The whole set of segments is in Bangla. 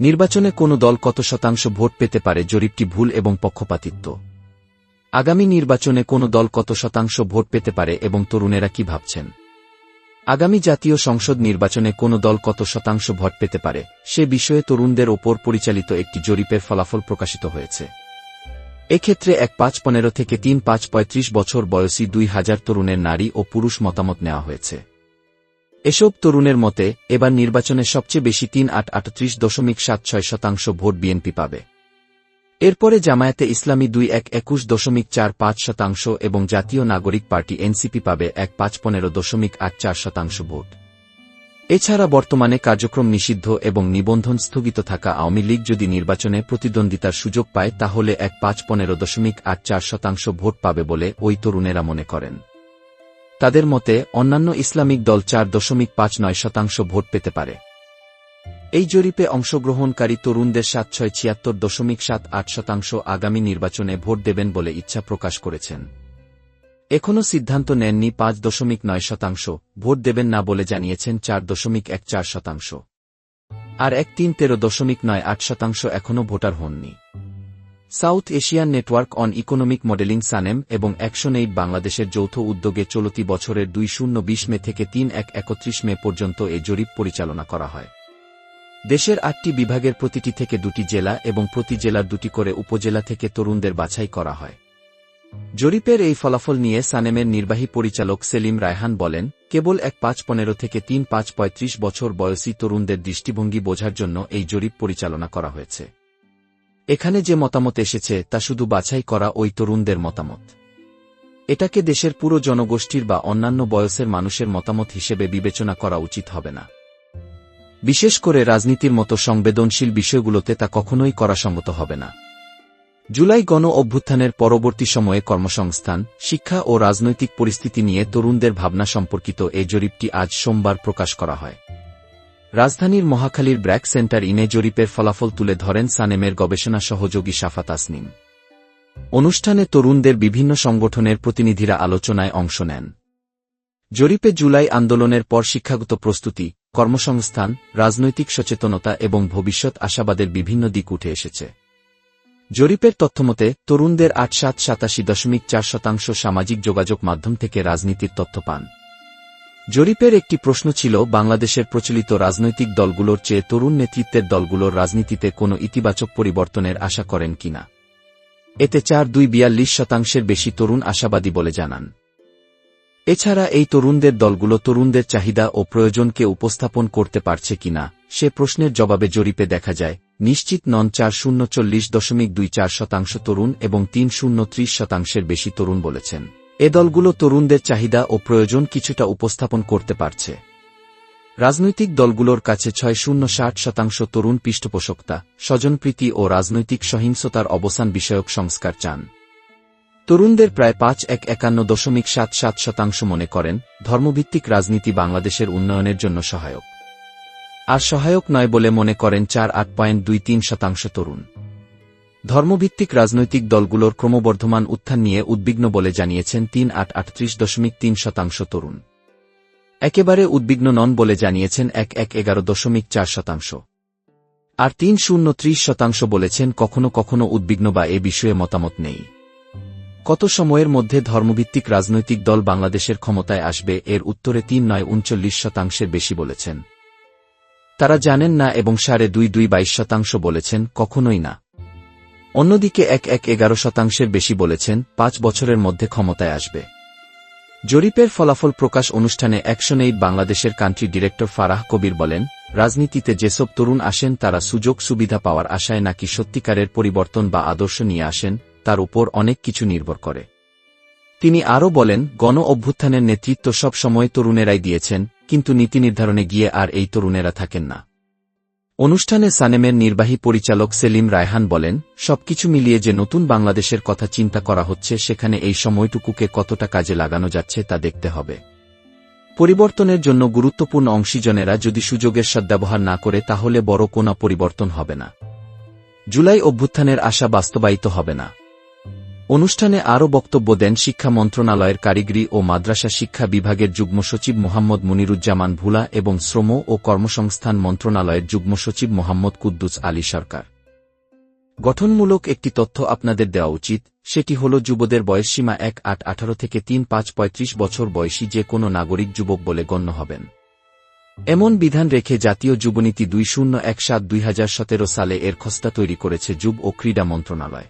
নির্বাচনে কোন দল কত শতাংশ ভোট পেতে পারে, জরিপটি ভুল এবং পক্ষপাতিত্ব। আগামী নির্বাচনে কোন দল কত শতাংশ ভোট পেতে পারে এবং তরুণেরা কি ভাবছেন? আগামী জাতীয় সংসদ নির্বাচনে কোন দল কত শতাংশ ভোট পেতে পারে সে বিষয়ে তরুণদের ওপর পরিচালিত একটি জরিপের ফলাফল প্রকাশিত হয়েছে। এক্ষেত্রে ১-৫-১৫ থেকে ৩-৫-৩৫ বছর বয়সী ২,০০০ তরুণের নারী ও পুরুষ মতামত নেওয়া হয়েছে। এসব তরুণের মতে এবার নির্বাচনে সবচেয়ে বেশি ৩৮-৩৮.৭৬% ভোট বিএনপি পাবে। এরপরে জামায়াতে ইসলামী ২১-২১.৪৫% এবং জাতীয় নাগরিক পার্টি এনসিপি পাবে ১-৫-১৫.৮৪% ভোট। এছাড়া বর্তমানে কার্যক্রম নিষিদ্ধ এবং নিবন্ধন স্থগিত থাকা আওয়ামী লীগ যদি নির্বাচনে প্রতিদ্বন্দ্বিতার সুযোগ পায় তাহলে ১-৫-১৫.৮৪% ভোট পাবে বলে ওই তরুণেরা মনে করেন। তাদের মতে অন্যান্য ইসলামিক দল ৪.৫৯% ভোট পেতে পারে। এই জরিপে অংশগ্রহণকারী তরুণদের ৭৬৭.৭৮% আগামী নির্বাচনে ভোট দেবেন বলে ইচ্ছা প্রকাশ করেছেন। এখনও সিদ্ধান্ত নেননি ৫.৯%, ভোট দেবেন না বলে জানিয়েছেন ৪.১৪%। আর ১-৩-১৩.৯৮% এখনও ভোটার হননি। South Asian network on economic modelling SANEM এবং অ্যাকশনএইড বাংলাদেশের যৌথ উদ্যোগে চলতি বছরের ২-০-২০ মে থেকে ৩-১-৩১ মে পর্যন্ত এ জরিপ পরিচালনা করা হয়। দেশের ৮টি বিভাগের প্রতিটি থেকে ২টি জেলা এবং প্রতি জেলার ২টি করে উপজেলা থেকে তরুণদের বাছাই করা হয়। জরিপের এই ফলাফল নিয়ে সানেমের নির্বাহী পরিচালক সেলিম রায়হান বলেন, কেবল ১-৫-১৫ থেকে ৩-৫-৩৫ বছর বয়সী তরুণদের দৃষ্টিভঙ্গি বোঝার জন্য এই জরিপ পরিচালনা করা হয়েছে। এখানে যে মতামত এসেছে তা শুধু বাছাই করা ওই তরুণদের মতামত। এটাকে দেশের পুরো জনগোষ্ঠীর বা অন্যান্য বয়সের মানুষের মতামত হিসেবে বিবেচনা করা উচিত হবে না। বিশেষ করে রাজনীতির মতো সংবেদনশীল বিষয়গুলোতে তা কখনোই করাসঙ্গত হবে না। জুলাই গণ অভ্যুত্থানের পরবর্তী সময়ে কর্মসংস্থান, শিক্ষা ও রাজনৈতিক পরিস্থিতি নিয়ে তরুণদের ভাবনা সম্পর্কিত এ জরিপটি আজ সোমবার প্রকাশ করা হয়। রাজধানীর মহাখালীর ব্র্যাক সেন্টার ইনে জরিপের ফলাফল তুলে ধরেন সানেমের গবেষণা সহযোগী শাফা তাসনিম। অনুষ্ঠানে তরুণদের বিভিন্ন সংগঠনের প্রতিনিধিরা আলোচনায় অংশ নেন। জরিপে জুলাই আন্দোলনের পর শিক্ষাগত প্রস্তুতি, কর্মসংস্থান, রাজনৈতিক সচেতনতা এবং ভবিষ্যৎ আশাবাদের বিভিন্ন দিক উঠে এসেছে। জরিপের তথ্যমতে তরুণদের ৮-৮-৮৭.৪% সামাজিক যোগাযোগ মাধ্যম থেকে রাজনীতির তথ্য পান। জরিপের একটি প্রশ্ন ছিল, বাংলাদেশের প্রচলিত রাজনৈতিক দলগুলোর চেয়ে তরুণ নেতৃত্বের দলগুলোর রাজনীতিতে কোনো ইতিবাচক পরিবর্তনের আশা করেন কিনা। এতে ৪-৪২% বেশি তরুণ আশাবাদী বলে জানান। এছাড়া এই তরুণদের দলগুলো তরুণদের চাহিদা ও প্রয়োজনকে উপস্থাপন করতে পারছে কিনা সে প্রশ্নের জবাবে জরিপে দেখা যায়, নিশ্চিত নন ৪-৪০.২৪% তরুণ এবং ৩-৩০% বেশি তরুণ বলেছেন এ দলগুলো তরুণদের চাহিদা ও প্রয়োজন কিছুটা উপস্থাপন করতে পারছে। রাজনৈতিক দলগুলোর কাছে ৬-০-৬০% তরুণ পৃষ্ঠপোষকতা, স্বজনপ্রীতি ও রাজনৈতিক সহিংসতার অবসান বিষয়ক সংস্কার চান। তরুণদের প্রায় ৫-৫১.৭৭% মনে করেন ধর্মভিত্তিক রাজনীতি বাংলাদেশের উন্নয়নের জন্য সহায়ক। আর সহায়ক নয় বলে মনে করেন ৪-৮.২৩% তরুণ। ধর্মভিত্তিক রাজনৈতিক দলগুলোর ক্রমবর্ধমান উত্থান নিয়ে উদ্বিগ্ন বলে জানিয়েছেন ৩-৮-৩৩% তরুণ। একেবারে উদ্বিগ্ন নন বলে জানিয়েছেন ১-১-১১.৪%। আর ৩-০-৩০% বলেছেন কখনো কখনো উদ্বিগ্ন বা এ বিষয়ে মতামত নেই। কত সময়ের মধ্যে ধর্মভিত্তিক রাজনৈতিক দল বাংলাদেশের ক্ষমতায় আসবে এর উত্তরে ৩-৯-৩৯% বেশি বলেছেন তারা জানেন না এবং ২.২-২২% বলেছেন কখনোই না। অন্যদিকে ১-১-১১% বেশি বলেছেন ৫ বছরের মধ্যে ক্ষমতায় আসবে। জরিপের ফলাফল প্রকাশ অনুষ্ঠানে অ্যাকশনএইড বাংলাদেশের কান্ট্রি ডিরেক্টর ফারাহ কবির বলেন, রাজনীতিতে যেসব তরুণ আসেন তারা সুযোগ সুবিধা পাওয়ার আশায় নাকি সত্যিকারের পরিবর্তন বা আদর্শ নিয়ে আসেন তার উপর অনেক কিছু নির্ভর করে। তিনি আরও বলেন, গণ অভ্যুত্থানের নেতৃত্ব সব সময় তরুণেরাই দিয়েছেন, কিন্তু নীতি নির্ধারণে গিয়ে আর এই তরুণেরা থাকেন না। অনুষ্ঠানে সানেমের নির্বাহী পরিচালক সেলিম রায়হান বলেন, সবকিছু মিলিয়ে যে নতুন বাংলাদেশের কথা চিন্তা করা হচ্ছে সেখানে এই সময়টুকুকে কতটা কাজে লাগানো যাচ্ছে তা দেখতে হবে। পরিবর্তনের জন্য গুরুত্বপূর্ণ অংশীজনেরা যদি সুযোগের সদ্ব্যবহার না করে তাহলে বড় কোনো পরিবর্তন হবে না। জুলাই অভ্যুত্থানের আশা বাস্তবায়িত হবে না। অনুষ্ঠানে আরও বক্তব্য দেন শিক্ষা মন্ত্রণালয়ের কারিগরি ও মাদ্রাসা শিক্ষা বিভাগের যুগ্ম সচিব মোহাম্মদ মুনিরুজ্জামান ভুলা এবং শ্রম ও কর্মসংস্থান মন্ত্রণালয়ের যুগ্ম সচিব মোহাম্মদ কুদ্দুস আলী সরকার। গঠনমূলক একটি তথ্য আপনাদের দেওয়া উচিত, সেটি হল যুবদের বয়সসীমা 1-8-18 থেকে 3-5-35 বছর বয়সী যে কোনো নাগরিক যুবক বলে গণ্য হবেন। এমন বিধান রেখে জাতীয় যুবনীতি 2017 সালে এর খসড়া তৈরি করেছে যুব ও ক্রীড়া মন্ত্রণালয়।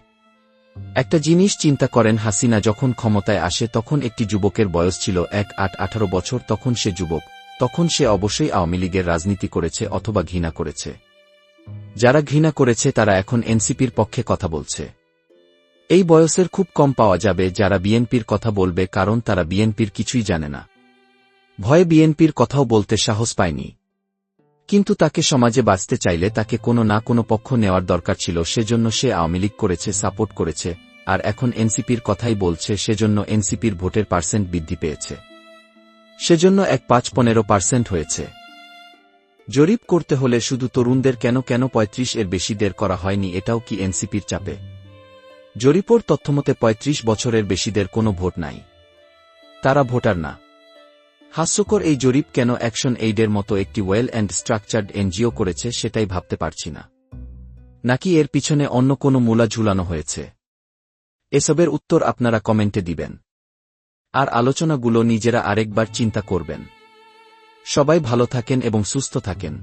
একটা জিনিস চিন্তা করেন, হাসিনা যখন ক্ষমতায় আসে তখন একটি যুবকের বয়স ছিল 1-8-18 বছর। তখন সে যুবক, তখন সে অবশ্যই আওয়ামী লীগের রাজনীতি করেছে অথবা ঘৃণা করেছে। যারা ঘৃণা করেছে তারা এখন এনসিপির পক্ষে কথা বলছে। এই বয়সের খুব কম পাওয়া যাবে যারা বিএনপির কথা বলবে, কারণ তারা বিএনপির কিছুই জানে না। ভয়ে বিএনপির কথাও বলতে সাহস পায়নি। কিন্তু তাকে সমাজে বাঁচতে চাইলে তাকে কোনো না কোনো পক্ষ নেওয়ার দরকার ছিল, সেজন্য সে আওয়ামী লীগ করেছে, সাপোর্ট করেছে, আর এখন এনসিপির কথাই বলছে, সেজন্য এনসিপির ভোটের পার্সেন্ট বৃদ্ধি পেয়েছে, সেজন্য 5-15% হয়েছে। জরিপ করতে হলে শুধু তরুণদের কেন 35 এর বেশিদের করা হয়নি, এটাও কি এনসিপির চাপে? জরিপের তথ্যমতে 35 বছরের বেশিদের কোনো ভোট নাই, তারা ভোটার না। হাস্যকর এই জরিপ কেন অ্যাকশন এইডের মতো একটি ওয়েল অ্যান্ড স্ট্রাকচার্ড এনজিও করেছে সেটাই ভাবতে পারছি না। নাকি এর পিছনে অন্য কোনো মূলা ঝুলানো হয়েছে? এসবের উত্তর আপনারা কমেন্টে দিবেন, আর আলোচনাগুলো নিজেরা আরেকবার চিন্তা করবেন। সবাই ভালো থাকেন এবং সুস্থ থাকেন।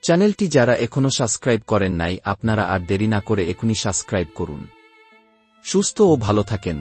চ্যানেলটি যারা এখনো সাবস্ক্রাইব করেন নাই, আপনারা আর দেরি না করে এখনই সাবস্ক্রাইব করুন। সুস্থ ও ভালো থাকেন।